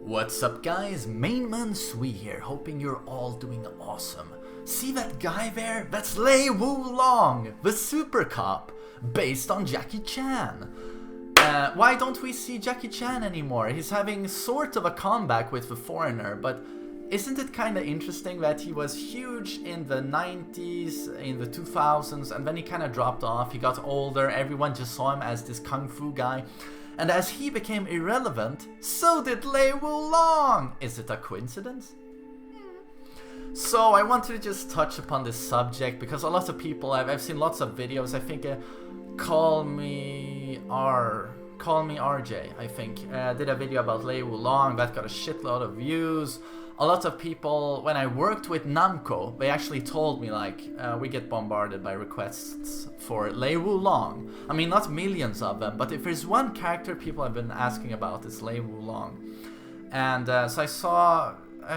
What's up guys, MainManSWE here, hoping you're all doing awesome. See that guy there? That's Lei Wulong, the super cop, based on Jackie Chan. Why don't we see Jackie Chan anymore? He's having sort of a comeback with The Foreigner, but isn't it kind of interesting that he was huge in the 90s, in the 2000s, and then he kind of dropped off, he got older, everyone just saw him as this kung fu guy. And as he became irrelevant, so did Lei Wulong! Is it a coincidence? So I wanted to just touch upon this subject because a lot of people, I've seen lots of videos, I think Call Me RJ, I think, did a video about Lei Wulong that got a shitload of views. A lot of people, when I worked with Namco, they actually told me like, we get bombarded by requests for Lei Wulong. I mean, not millions of them, but if there's one character people have been asking about, it's Lei Wulong. And so I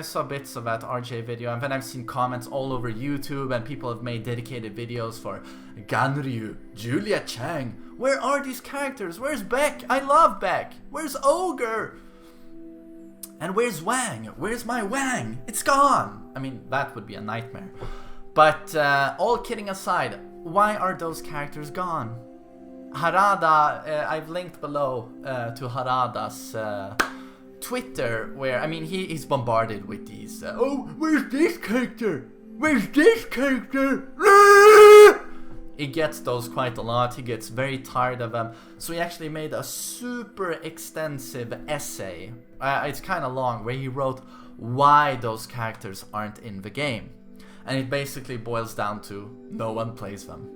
saw bits of that RJ video, and then I've seen comments all over YouTube, and people have made dedicated videos for Ganryu, Julia Chang. Where are these characters? Where's Beck? I love Beck. Where's Ogre? And where's Wang? Where's my Wang? It's gone! I mean, that would be a nightmare. But all kidding aside, why are those characters gone? Harada, I've linked below to Harada's Twitter, where, I mean, he's bombarded with these, oh, where's this character? Where's this character? He gets those quite a lot, he gets very tired of them, so he actually made a super extensive essay, it's kind of long, where he wrote why those characters aren't in the game. And it basically boils down to, no one plays them.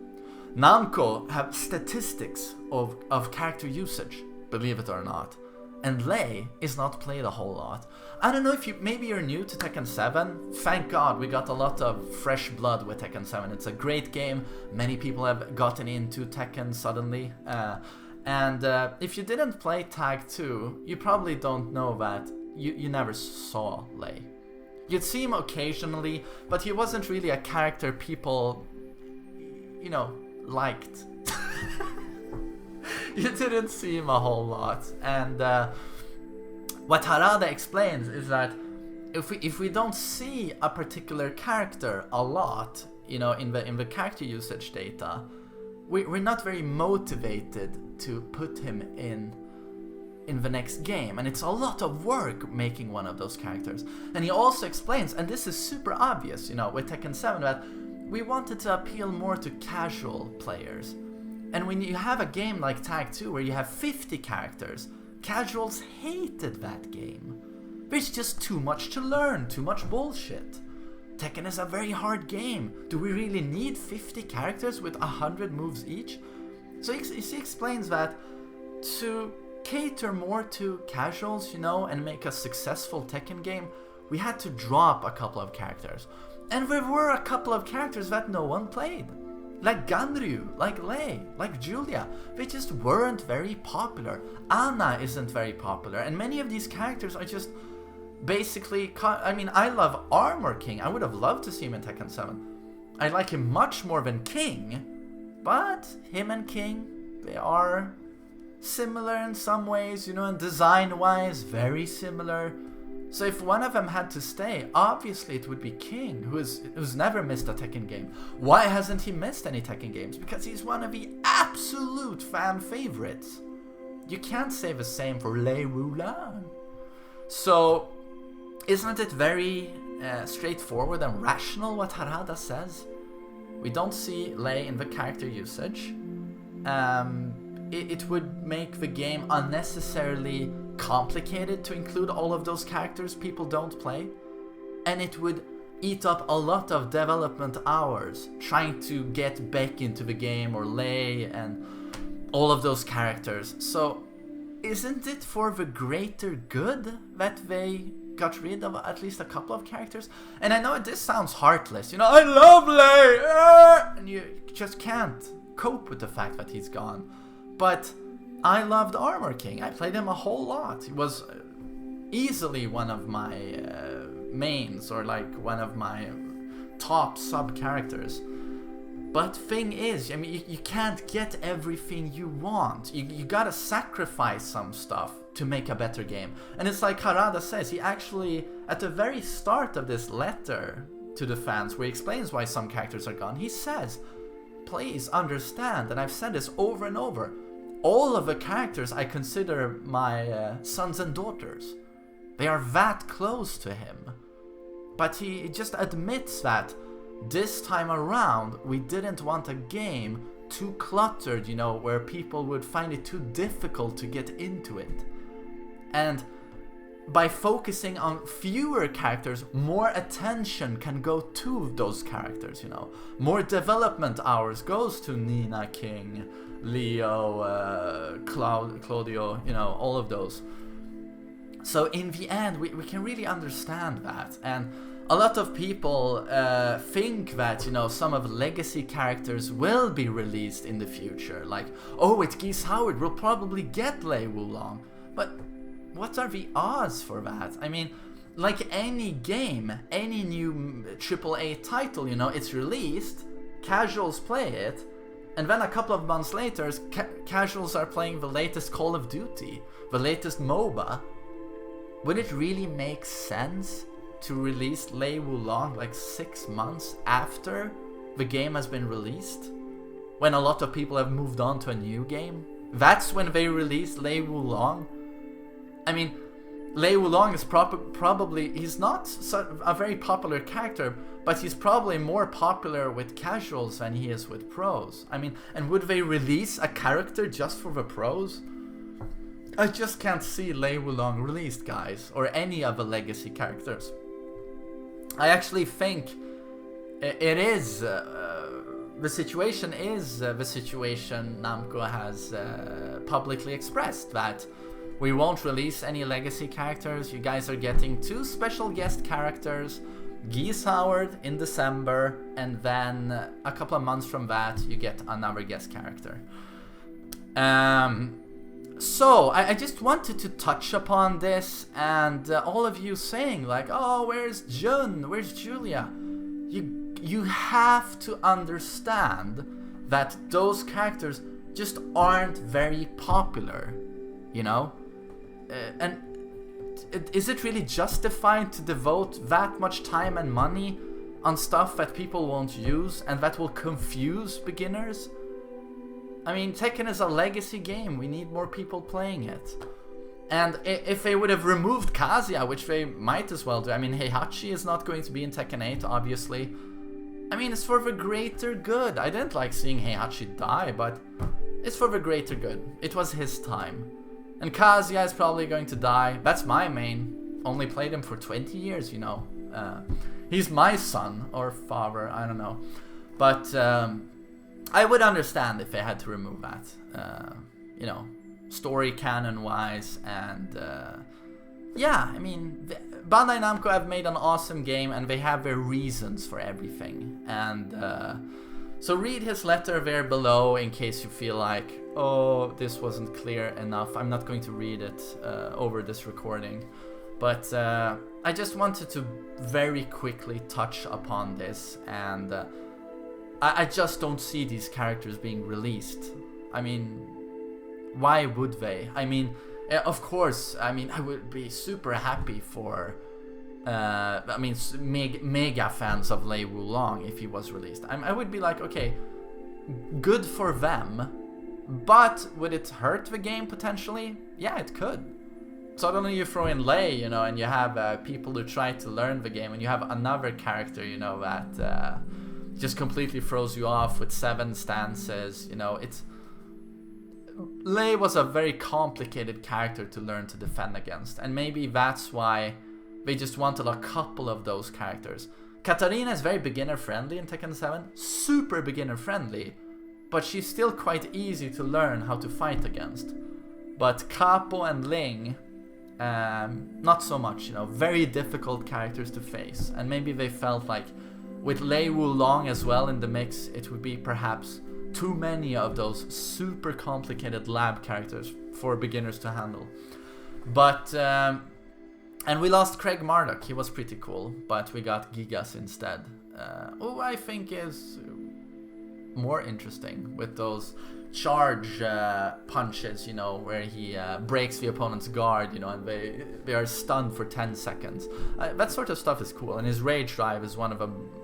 Namco have statistics of character usage, believe it or not. And Lei is not played a whole lot. I don't know if maybe you're new to Tekken 7. Thank God we got a lot of fresh blood with Tekken 7. It's a great game. Many people have gotten into Tekken suddenly. And if you didn't play Tag 2, you probably don't know that you never saw Lei. You'd see him occasionally, but he wasn't really a character people, you know, liked. You didn't see him a whole lot. And what Harada explains is that if we don't see a particular character a lot, you know, in the character usage data, we're not very motivated to put him in the next game, and it's a lot of work making one of those characters. And he also explains, and this is super obvious, you know, with Tekken 7, that we wanted to appeal more to casual players. And when you have a game like Tag 2 where you have 50 characters, casuals hated that game. There's just too much to learn, too much bullshit. Tekken is a very hard game. Do we really need 50 characters with 100 moves each? So he explains that to cater more to casuals, you know, and make a successful Tekken game, we had to drop a couple of characters. And there were a couple of characters that no one played. Like Ganryu, like Lei, like Julia. They just weren't very popular. Anna isn't very popular, and many of these characters are just basically... I mean, I love Armor King. I would have loved to see him in Tekken 7. I like him much more than King, but him and King, they are similar in some ways, you know, and design-wise, very similar. So if one of them had to stay, obviously it would be King, who's never missed a Tekken game. Why hasn't he missed any Tekken games? Because he's one of the absolute fan favorites. You can't say the same for Lei Wulong. So, isn't it very straightforward and rational what Harada says? We don't see Lei in the character usage. It would make the game unnecessarily complicated to include all of those characters people don't play, and it would eat up a lot of development hours trying to get Beck into the game, or Lei, and all of those characters. So isn't it for the greater good that they got rid of at least a couple of characters? And I know this sounds heartless, you know, I love Lei, and you just can't cope with the fact that he's gone. But I loved Armor King. I played him a whole lot. He was easily one of my mains, or like one of my top sub-characters. But thing is, I mean, you can't get everything you want. You gotta sacrifice some stuff to make a better game. And it's like Harada says, he actually, at the very start of this letter to the fans, where he explains why some characters are gone, he says, please understand, and I've said this over and over, all of the characters I consider my sons and daughters. They are that close to him. But he just admits that this time around, we didn't want a game too cluttered, you know, where people would find it too difficult to get into it. And by focusing on fewer characters, more attention can go to those characters, you know. More development hours goes to Nina, King, Leo, Claudio, you know, all of those. So in the end, we can really understand that. And a lot of people think that, you know, some of the legacy characters will be released in the future. Like, oh, with Geese Howard, we'll probably get Lei Wulong. But what are the odds for that? I mean, like any game, any new AAA title, you know, it's released, casuals play it, and then a couple of months later, casuals are playing the latest Call of Duty, the latest MOBA. Would it really make sense to release Lei Wulong like 6 months after the game has been released? When a lot of people have moved on to a new game? That's when they release Lei Wulong? I mean, Lei Wulong is probably, he's not a very popular character, but he's probably more popular with casuals than he is with pros. I mean, and would they release a character just for the pros? I just can't see Lei Wulong released, guys, or any of the legacy characters. I actually think it is, the situation is the situation Namco has publicly expressed, that we won't release any legacy characters. You guys are getting 2 special guest characters, Geese Howard in December, and then a couple of months from that you get another guest character. So I just wanted to touch upon this, and all of you saying like, oh, where's Jun, where's Julia? You have to understand that those characters just aren't very popular, you know? And is it really justified to devote that much time and money on stuff that people won't use and that will confuse beginners? I mean, Tekken is a legacy game. We need more people playing it. And if they would have removed Kazuya, which they might as well do. I mean, Heihachi is not going to be in Tekken 8, obviously. I mean, it's for the greater good. I didn't like seeing Heihachi die, but it's for the greater good. It was his time. And Kazuya is probably going to die. That's my main. Only played him for 20 years, you know. He's my son or father, I don't know. But I would understand if they had to remove that. You know, story canon-wise. And yeah, I mean, Bandai Namco have made an awesome game and they have their reasons for everything. And so read his letter there below in case you feel like, oh, this wasn't clear enough. I'm not going to read it over this recording. But I just wanted to very quickly touch upon this. And I just don't see these characters being released. I mean, why would they? I mean, of course, I mean, I would be super happy for... I mean, mega fans of Lei Wulong if he was released. I would be like, okay, good for them, but would it hurt the game potentially? Yeah, it could. Suddenly you throw in Lei, you know, and you have people who try to learn the game, and you have another character, you know, that just completely throws you off with 7 stances, you know. It's... Lei was a very complicated character to learn to defend against, and maybe that's why they just wanted a couple of those characters. Katarina is very beginner friendly in Tekken 7, super beginner friendly, but she's still quite easy to learn how to fight against. But Capo and Ling, not so much, you know, very difficult characters to face. And maybe they felt like with Lei Wulong as well in the mix, it would be perhaps too many of those super complicated lab characters for beginners to handle. But and we lost Craig Marduk. He was pretty cool, but we got Gigas instead, who I think is more interesting with those charge punches, you know, where he breaks the opponent's guard, you know, and they are stunned for 10 seconds. That sort of stuff is cool, and his rage drive is one of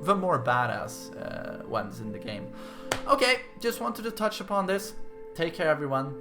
the more badass ones in the game. Okay, just wanted to touch upon this. Take care, everyone.